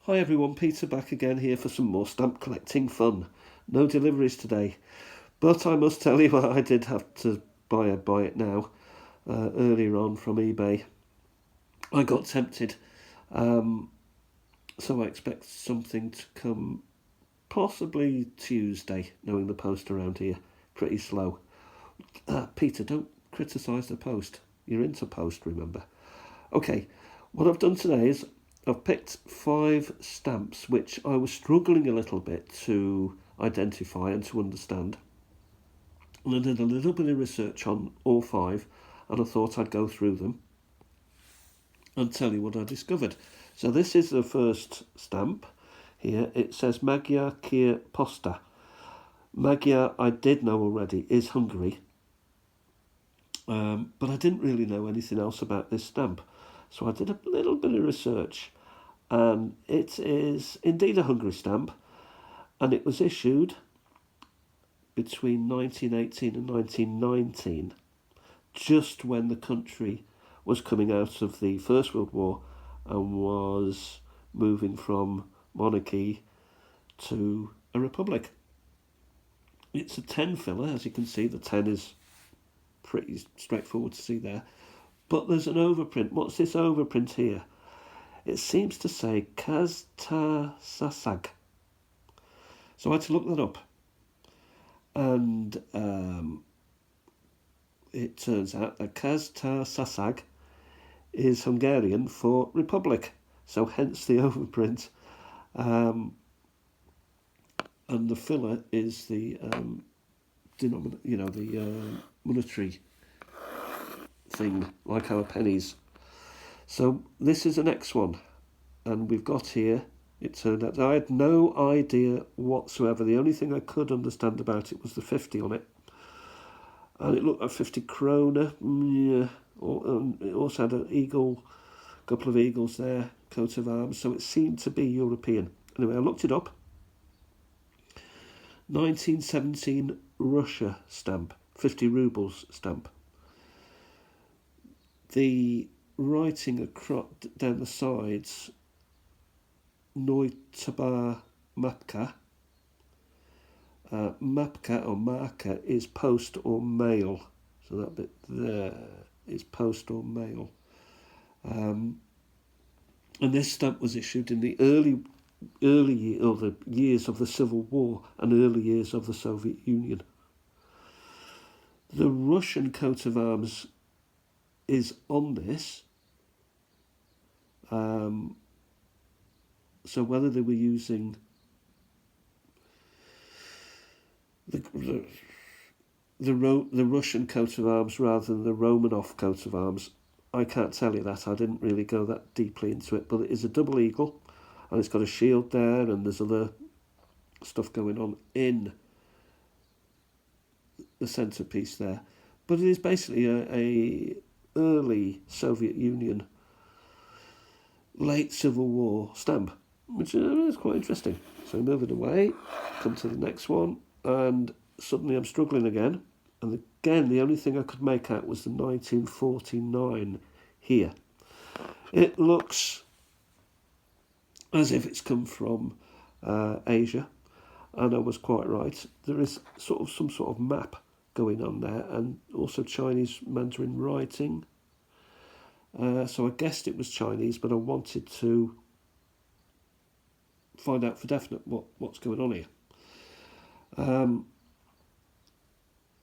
Hi everyone, Peter back again here for some more stamp collecting fun. No deliveries today, but I must tell you I did have to buy it now earlier on from eBay. I got tempted, so I expect something to come possibly Tuesday, knowing the post around here. Pretty slow. Peter, don't criticise the post. You're into post, remember. Okay, what I've done today is I've picked 5 stamps which I was struggling a little bit to identify and to understand. And I did a little bit of research on all 5, and I thought I'd go through them and tell you what I discovered. So this is the first stamp here. It says Magyar Kier Posta. Magyar, I did know already, is Hungary. But I didn't really know anything else about this stamp. So I did a little bit of research, and it is indeed a Hungary stamp, and it was issued between 1918 and 1919, just when the country was coming out of the First World War and was moving from monarchy to a republic. It's a 10 filler, as you can see. The 10 is pretty straightforward to see there. But there's an overprint. What's this overprint here? It seems to say Kaztasasag. So I had to look that up. And it turns out that Kaztasasag is Hungarian for republic. So hence the overprint. And the filler is the monetary thing, like our pennies. So this is the next one, and we've got here, it turned out I had no idea whatsoever. The only thing I could understand about it was the 50 on it, and it looked like 50 krona. Yeah. It also had an eagle, a couple of eagles there, coat of arms, so it seemed to be European. Anyway, I looked it up. 1917 Russia stamp, 50 rubles stamp. The writing across down the sides, Noitaba Mapka. Mapka or marker is post or mail. So that bit there is post or mail. And this stamp was issued in the early or the years of the Civil War and early years of the Soviet Union. The Russian coat of arms is on this. So whether they were using the Russian coat of arms rather than the Romanov coat of arms, I can't tell you that. I didn't really go that deeply into it, but it is a double eagle, and it's got a shield there, and there's other stuff going on in the centrepiece there. But it is basically a early Soviet Union, late Civil War stamp, which is quite interesting. So move it away, come to the next one, and suddenly I'm struggling again. And again, the only thing I could make out was the 1949 here. It looks as if it's come from Asia, and I was quite right. There is some sort of map going on there, and also Chinese Mandarin writing. So I guessed it was Chinese, but I wanted to find out for definite what's going on here.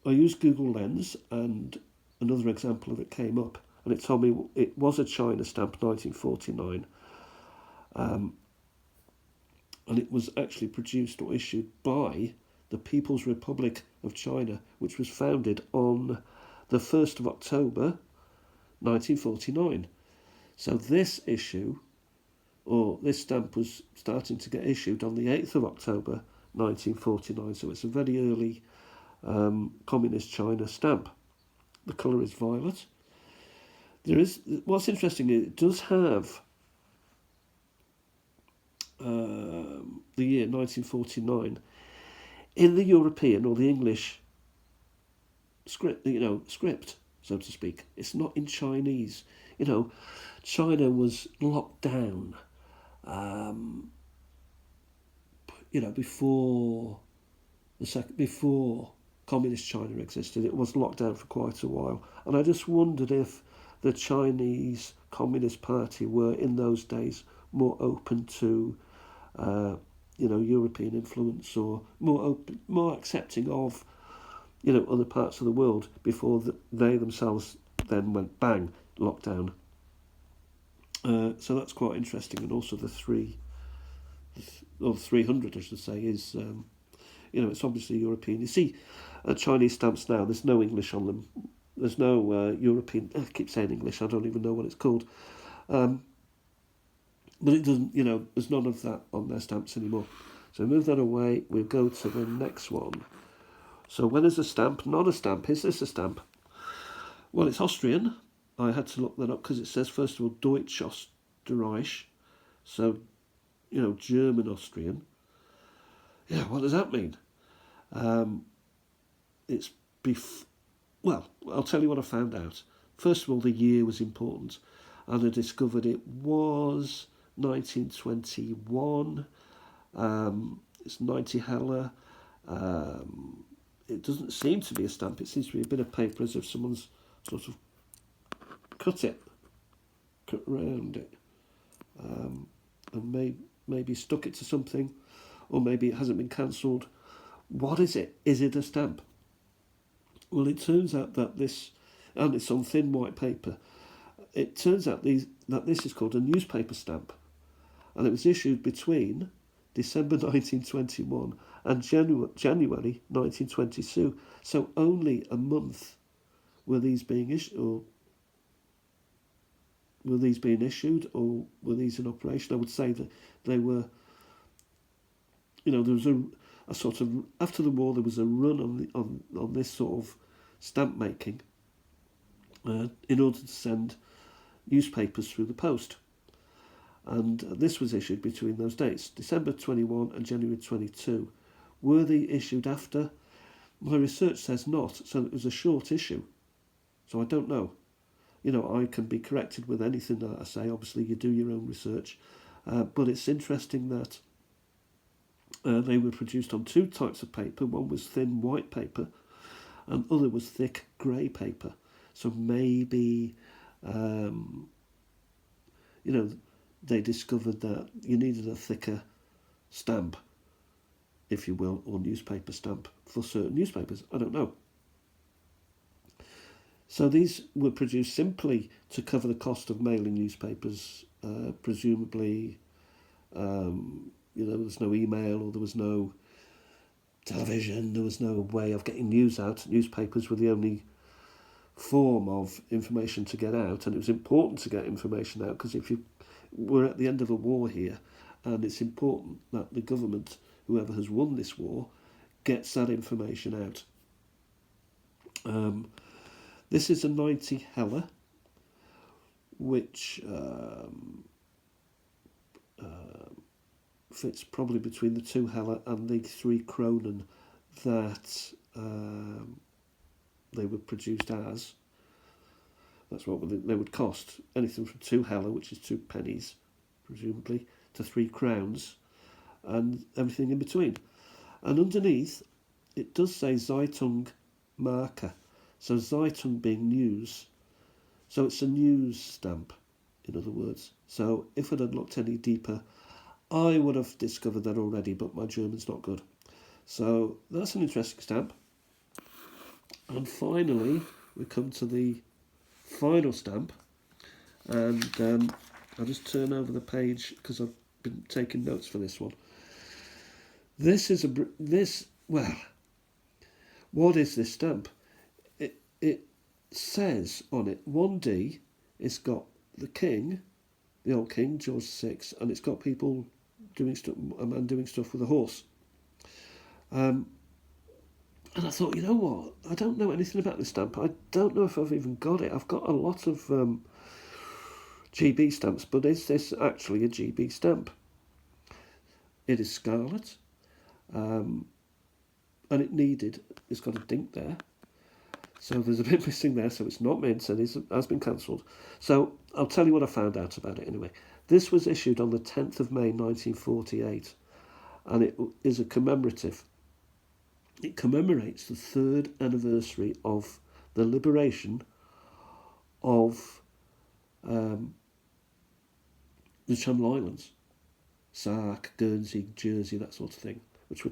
I used Google Lens, and another example of it came up, and it told me it was a China stamp, 1949. And it was actually produced or issued by the People's Republic of China, which was founded on the 1st of October 1949. So this issue, or this stamp, was starting to get issued on the 8th of October 1949. So it's a very early communist China stamp. The colour is violet. What's interesting is it does have the year 1949 in the European or the English script, so to speak. It's not in Chinese. China was locked down um, before before communist China existed. It was locked down for quite a while, and I just wondered if the Chinese Communist Party were in those days more open to, European influence, or more accepting of, other parts of the world before they themselves then went bang lockdown. So that's quite interesting, and also the 300, I should say, is it's obviously European. You see, Chinese stamps now, there's no English on them. There's no European. I keep saying English. I don't even know what it's called. But it doesn't. There's none of that on their stamps anymore. So move that away. We'll go to the next one. So when is a stamp not a stamp? Is this a stamp? Well, it's Austrian. I had to look that up because it says, first of all, Deutsch Österreich. So, German Austrian. Yeah, what does that mean? It's well, I'll tell you what I found out. First of all, the year was important, and I discovered it was 1921. It's 90 Heller. It doesn't seem to be a stamp. It seems to be a bit of paper, as if someone's sort of cut around it, and maybe stuck it to something, or maybe it hasn't been cancelled. What is it? Is it a stamp? Well, it turns out that this, and it's on thin white paper, it turns out that this is called a newspaper stamp, and it was issued between December 1921 and January 1922. So only a month were these being issued, or were these being issued, or were these in operation? I would say that they were. There was a sort of, after the war, there was a run on this sort of stamp making in order to send newspapers through the post. And this was issued between those dates, December 21 and January 22. Were they issued after? My research says not, so it was a short issue. So I don't know. I can be corrected with anything that I say. Obviously, you do your own research. But it's interesting that they were produced on two types of paper. One was thin white paper, and other was thick grey paper. So maybe, they discovered that you needed a thicker stamp, if you will, or newspaper stamp for certain newspapers. I don't know. So these were produced simply to cover the cost of mailing newspapers, presumably. There was no email, or there was no television, there was no way of getting news out. Newspapers were the only form of information to get out, and it was important to get information out, because if we're at the end of a war here, and it's important that the government, whoever has won this war, gets that information out. This is a 90 Heller, which fits probably between the 2 Heller and the 3 Kronen that they were produced as. That's what they would cost. Anything from 2 Heller, which is 2 pennies, presumably, to 3 crowns, and everything in between. And underneath, it does say Zeitung Marke. So Zeitung being news. So it's a news stamp, in other words. So if I'd had looked any deeper, I would have discovered that already, but my German's not good. So that's an interesting stamp. And finally, we come to the final stamp. And I'll just turn over the page because I've been taking notes for this one. This is what is this stamp? It says on it 1D. It's got the king, the old king, George VI, and it's got people doing stuff, a man doing stuff with a horse. And I thought, you know what? I don't know anything about this stamp. I don't know if I've even got it. I've got a lot of GB stamps, but is this actually a GB stamp? It is scarlet, and it's got a dink there. So there's a bit missing there, so it's not mint, and it has been cancelled. So I'll tell you what I found out about it anyway. This was issued on the 10th of May 1948, and it is a commemorative. It commemorates the 3rd anniversary of the liberation of the Channel Islands, Sark, Guernsey, Jersey, that sort of thing, which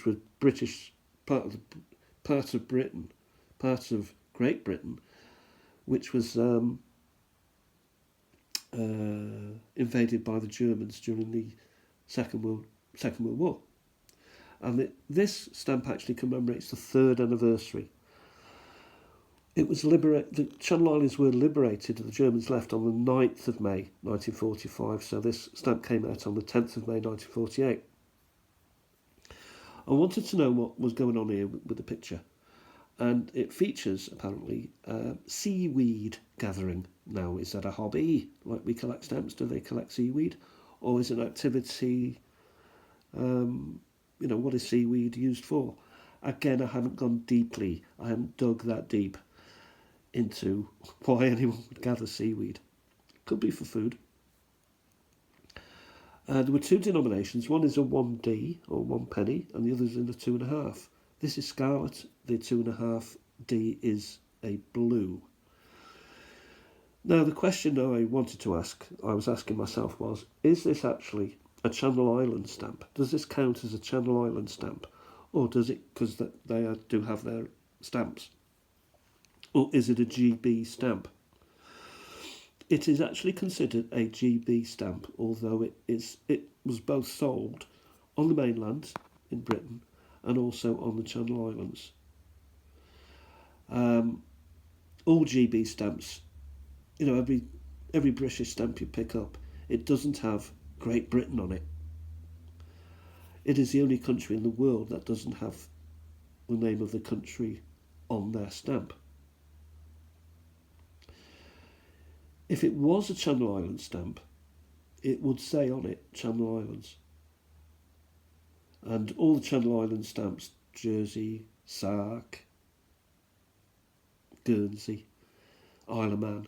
were British part of Britain, part of Great Britain, which was invaded by the Germans during the Second World War. And this stamp actually commemorates the 3rd anniversary. It was the Channel Islands were liberated, the Germans left on the 9th of May 1945, so this stamp came out on the 10th of May 1948. I wanted to know what was going on here with the picture, and it features, apparently, seaweed gathering. Now, is that a hobby, like we collect stamps? Do they collect seaweed? Or is it an activity, what is seaweed used for? Again, I haven't gone deeply, I haven't dug that deep into why anyone would gather seaweed. Could be for food. There were 2 denominations. One is a 1D, or 1 penny, and the other is in a 2.5. This is scarlet. The 2.5D is a blue. Now, the question I wanted to ask, I was asking myself, was, is this actually a Channel Island stamp? Does this count as a Channel Island stamp? Or does it, because they do have their stamps? Or is it a GB stamp? It is actually considered a GB stamp, although it was both sold on the mainland in Britain and also on the Channel Islands. All GB stamps, every British stamp you pick up, it doesn't have Great Britain on it. It is the only country in the world that doesn't have the name of the country on their stamp. If it was a Channel Island stamp, it would say on it Channel Islands. And all the Channel Island stamps, Jersey, Sark, Guernsey, Isle of Man,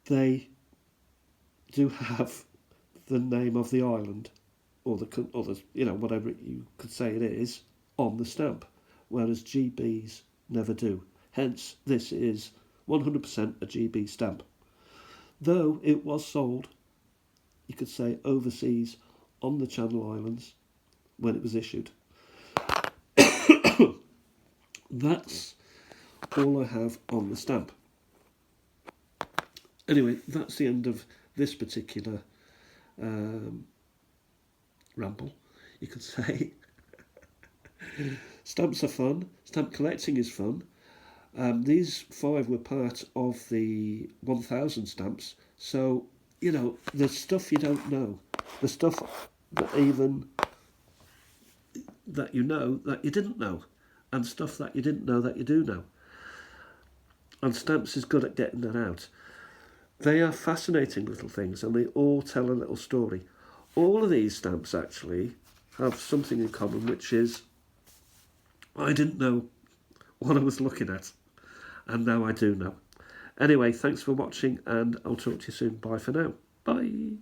they do have the name of the island, or the whatever you could say it is, on the stamp, whereas GBs never do. Hence, this is 100% a GB stamp. Though it was sold, you could say, overseas on the Channel Islands when it was issued. That's all I have on the stamp. Anyway, that's the end of this particular ramble, you could say. Stamps are fun. Stamp collecting is fun. These 5 were part of the 1,000 stamps. So, the stuff you don't know, the stuff that you know that you didn't know, and stuff that you didn't know that you do know. And stamps is good at getting that out. They are fascinating little things, and they all tell a little story. All of these stamps actually have something in common, which is I didn't know what I was looking at, and now I do know. Anyway, thanks for watching, and I'll talk to you soon. Bye for now. Bye.